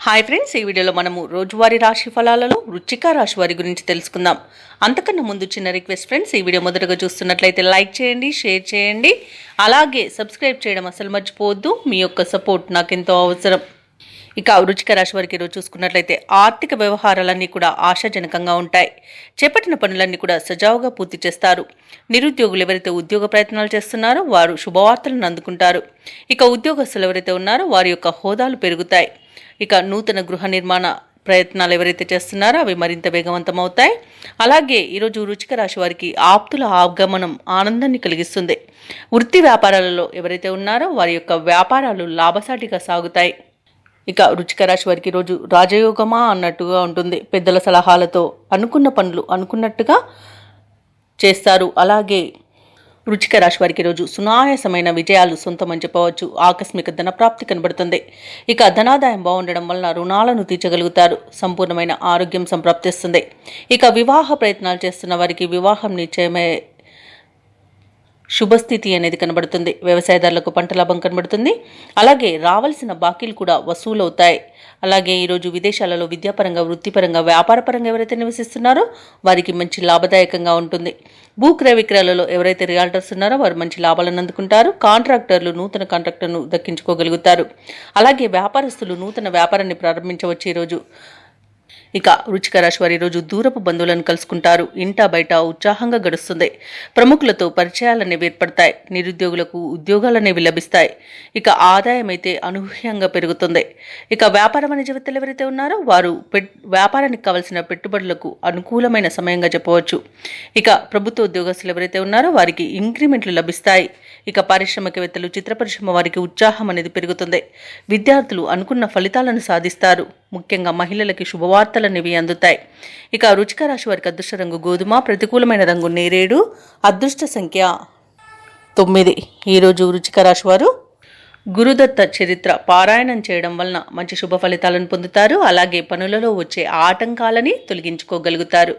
Hi friends, ఈ వీడియోలో మనము రోజువారీ రాశి ఫలాలలో వృశ్చిక రాశి వారి గురించి తెలుసుకుందాం. అంతకన్నా ముందు చిన్న రిక్వెస్ట్ ఫ్రెండ్స్, ఈ వీడియో మొదటగా చూస్తున్నట్లయితే లైక్ చేయండి, షేర్ చేయండి, అలాగే సబ్స్క్రైబ్ చేయడం అసలు మర్చిపోవద్దు. మీ యొక్క సపోర్ట్ నాకెంతో అవసరం. ఇక వృశ్చిక రాశి వారికి ఈరోజు చూసుకున్నట్లయితే ఆర్థిక వ్యవహారాలన్నీ కూడా ఆశాజనకంగా ఉంటాయి. చేపట్టిన పనులన్నీ కూడా సజావుగా పూర్తి చేస్తారు. నిరుద్యోగులు ఎవరైతే ఉద్యోగ ప్రయత్నాలు చేస్తున్నారో వారు శుభవార్తలను అందుకుంటారు. ఇక ఉద్యోగస్తులు ఎవరైతే ఉన్నారో వారి యొక్క హోదాలు పెరుగుతాయి. ఇక నూతన గృహ నిర్మాణ ప్రయత్నాలు ఎవరైతే చేస్తున్నారో అవి మరింత వేగవంతం అవుతాయి. అలాగే ఈరోజు వృశ్చిక రాశి వారికి ఆప్తుల ఆగమనం ఆనందాన్ని కలిగిస్తుంది. వృత్తి వ్యాపారాలలో ఎవరైతే ఉన్నారో వారి యొక్క వ్యాపారాలు లాభసాటిగా సాగుతాయి. ఇక వృశ్చిక రాశి వారికి ఈరోజు రాజయోగమా అన్నట్టుగా ఉంటుంది. పెద్దల సలహాలతో అనుకున్న పనులు అనుకున్నట్టుగా చేస్తారు. అలాగే వృశ్చిక రాశి వారికి ఈరోజు సునాయాసమైన విజయాలు సొంతమని చెప్పవచ్చు. ఆకస్మిక ధన ప్రాప్తి కనబడుతుంది. ఇక ధనాదాయం బాగుండడం వలన రుణాలను తీర్చగలుగుతారు. సంపూర్ణమైన ఆరోగ్యం సంప్రాప్తిస్తుంది. ఇక వివాహ ప్రయత్నాలు చేస్తున్న వారికి వివాహం నిశ్చయమే శుభస్థితి అనేది కనబడుతుంది. వ్యవసాయదారులకు పంట లాభం కనబడుతుంది. అలాగే రావాల్సిన బాకీలు కూడా వసూలవుతాయి. అలాగే ఈరోజు విదేశాలలో విద్యాపరంగా, వృత్తిపరంగా, వ్యాపారపరంగా ఎవరైతే నివసిస్తున్నారో వారికి మంచి లాభదాయకంగా ఉంటుంది. భూక్రయ విక్రయాలలో ఎవరైతే రియాల్టర్స్ ఉన్నారో వారు మంచి లాభాలను అందుకుంటారు. కాంట్రాక్టర్లు నూతన కాంట్రాక్టర్ను దక్కించుకోగలుగుతారు. అలాగే వ్యాపారస్తులు నూతన వ్యాపారాన్ని ప్రారంభించవచ్చు ఈరోజు. ఇక వృశ్చిక రాశి వారి రోజు దూరపు బంధువులను కలుసుకుంటారు. ఇంటా బయట ఉత్సాహంగా గడుస్తుంది. ప్రముఖులతో పరిచయాలనేవి ఏర్పడతాయి. నిరుద్యోగులకు ఉద్యోగాలనేవి లభిస్తాయి. ఇక ఆదాయం అయితే అనూహ్యంగా పెరుగుతుంది. ఇక వ్యాపార వాణిజ్యవేత్తలు ఎవరైతే ఉన్నారో వారు వ్యాపారానికి కావలసిన పెట్టుబడులకు అనుకూలమైన సమయంగా చెప్పవచ్చు. ఇక ప్రభుత్వ ఉద్యోగస్తులు ఎవరైతే ఉన్నారో వారికి ఇంక్రిమెంట్లు లభిస్తాయి. ఇక పారిశ్రామికవేత్తలు, చిత్ర పరిశ్రమ వారికి ఉత్సాహం అనేది పెరుగుతుంది. విద్యార్థులు అనుకున్న ఫలితాలను సాధిస్తారు. ముఖ్యంగా మహిళలకి శుభవార్తలనేవి అందుతాయి. ఇక వృశ్చిక రాశి వారికి అదృష్ట రంగు గోధుమ, ప్రతికూలమైన రంగు నేరేడు, అదృష్ట సంఖ్య 9. ఈరోజు వృశ్చిక రాశి వారు గురుదత్త చరిత్ర పారాయణం చేయడం వలన మంచి శుభ ఫలితాలను పొందుతారు. అలాగే పనులలో వచ్చే ఆటంకాలని తొలగించుకోగలుగుతారు.